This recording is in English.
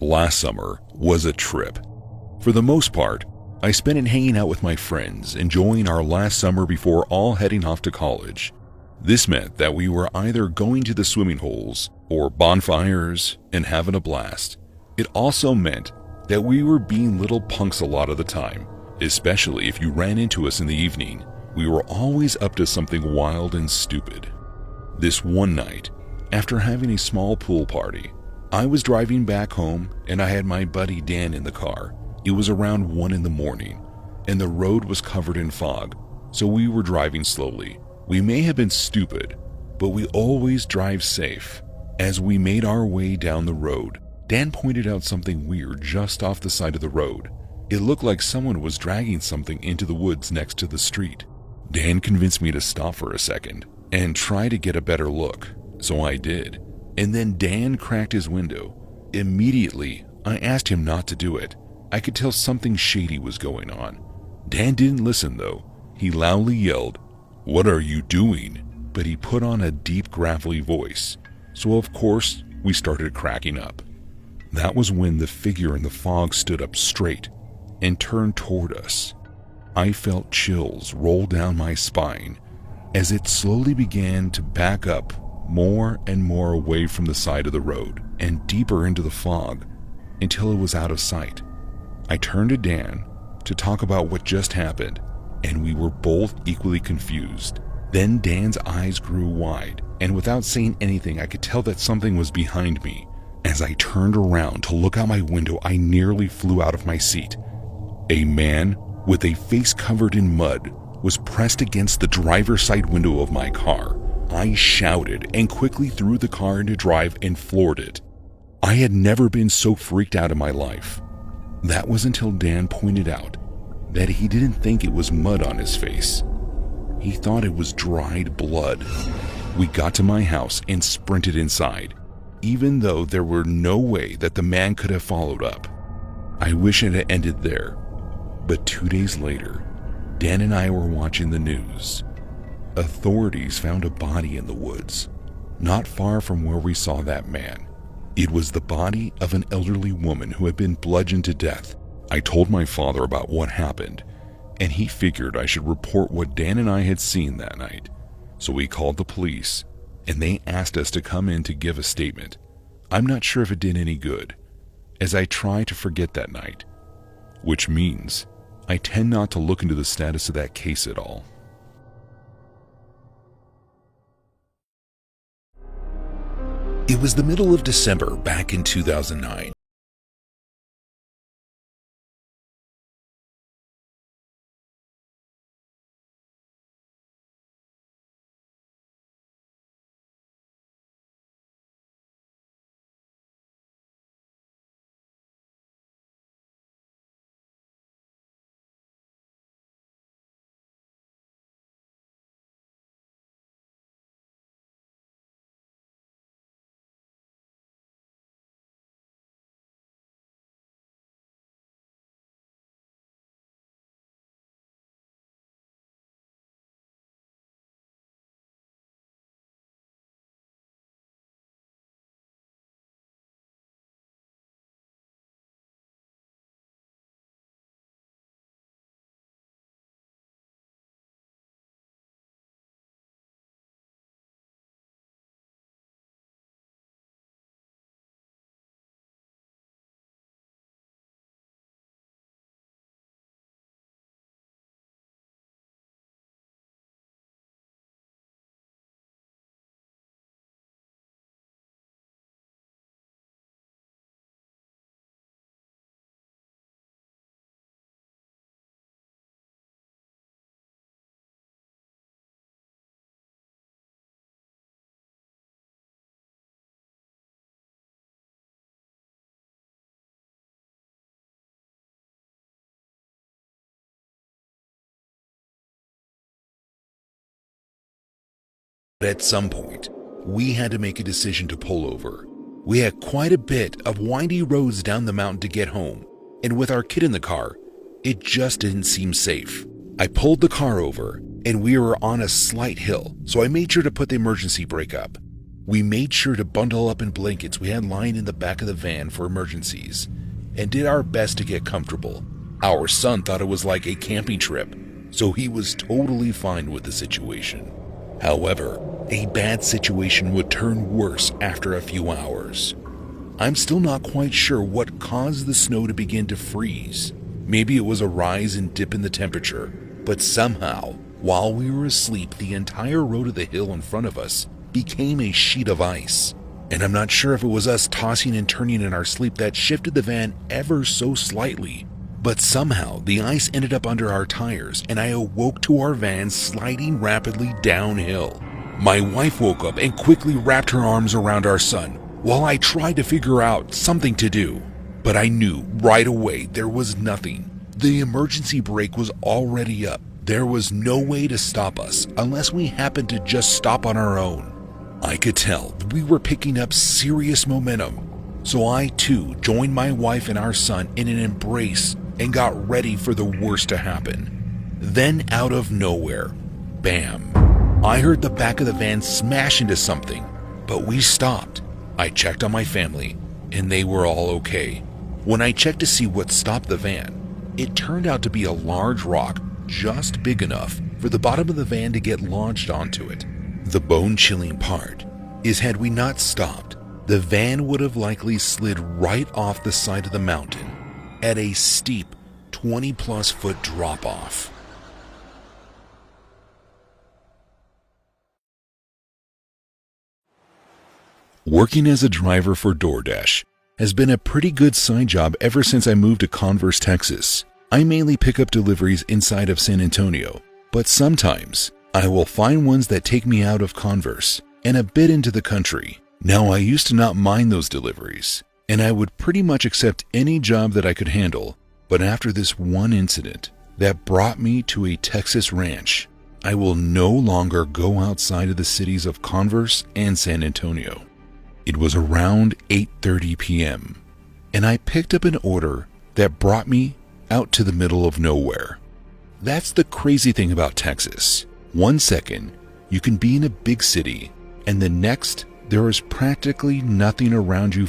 Last summer was a trip. For the most part, I spent it hanging out with my friends, enjoying our last summer before all heading off to college. This meant that we were either going to the swimming holes or bonfires and having a blast. It also meant that we were being little punks a lot of the time, especially if you ran into us in the evening. We were always up to something wild and stupid. This one night, after having a small pool party, I was driving back home and I had my buddy Dan in the car. It was around 1 in the morning and the road was covered in fog, so we were driving slowly. We may have been stupid, but we always drive safe. As we made our way down the road, Dan pointed out something weird just off the side of the road. It looked like someone was dragging something into the woods next to the street. Dan convinced me to stop for a second and try to get a better look, so I did. And then Dan cracked his window. Immediately, I asked him not to do it. I could tell something shady was going on. Dan didn't listen though. He loudly yelled, "What are you doing?" But he put on a deep, gravelly voice. So of course, we started cracking up. That was when the figure in the fog stood up straight and turned toward us. I felt chills roll down my spine as it slowly began to back up more and more away from the side of the road and deeper into the fog until it was out of sight. I turned to Dan to talk about what just happened, and we were both equally confused. Then Dan's eyes grew wide, and without saying anything, I could tell that something was behind me. As I turned around to look out my window, I nearly flew out of my seat. A man with a face covered in mud was pressed against the driver's side window of my car. I shouted and quickly threw the car into drive and floored it. I had never been so freaked out in my life. That was until Dan pointed out that he didn't think it was mud on his face. He thought it was dried blood. We got to my house and sprinted inside, even though there were no way that the man could have followed up. I wish it had ended there, but 2 days later, Dan and I were watching the news. Authorities found a body in the woods, not far from where we saw that man. It was the body of an elderly woman who had been bludgeoned to death. I told my father about what happened, and he figured I should report what Dan and I had seen that night. So we called the police, and they asked us to come in to give a statement. I'm not sure if it did any good, as I try to forget that night, which means I tend not to look into the status of that case at all. It was the middle of December back in 2009. At some point, we had to make a decision to pull over. We had quite a bit of windy roads down the mountain to get home, and with our kid in the car, it just didn't seem safe. I pulled the car over, and we were on a slight hill, so I made sure to put the emergency brake up. We made sure to bundle up in blankets we had lying in the back of the van for emergencies, and did our best to get comfortable. Our son thought it was like a camping trip, so he was totally fine with the situation. However, a bad situation would turn worse after a few hours. I'm still not quite sure what caused the snow to begin to freeze. Maybe it was a rise and dip in the temperature, but somehow, while we were asleep, the entire road of the hill in front of us became a sheet of ice. And I'm not sure if it was us tossing and turning in our sleep that shifted the van ever so slightly, but somehow the ice ended up under our tires and I awoke to our van sliding rapidly downhill. My wife woke up and quickly wrapped her arms around our son while I tried to figure out something to do. But I knew right away there was nothing. The emergency brake was already up. There was no way to stop us unless we happened to just stop on our own. I could tell that we were picking up serious momentum, so I too joined my wife and our son in an embrace and got ready for the worst to happen. Then out of nowhere, bam, I heard the back of the van smash into something, but we stopped. I checked on my family and they were all okay. When I checked to see what stopped the van, it turned out to be a large rock just big enough for the bottom of the van to get launched onto it. The bone-chilling part is had we not stopped, the van would have likely slid right off the side of the mountain at a steep 20-plus foot drop-off. Working as a driver for DoorDash has been a pretty good side job ever since I moved to Converse, Texas. I mainly pick up deliveries inside of San Antonio, but sometimes I will find ones that take me out of Converse and a bit into the country. Now, I used to not mind those deliveries, and I would pretty much accept any job that I could handle, but after this one incident that brought me to a Texas ranch, I will no longer go outside of the cities of Converse and San Antonio. It was around 8:30 p.m., and I picked up an order that brought me out to the middle of nowhere. That's the crazy thing about Texas. 1 second, you can be in a big city, and the next, there is practically nothing around you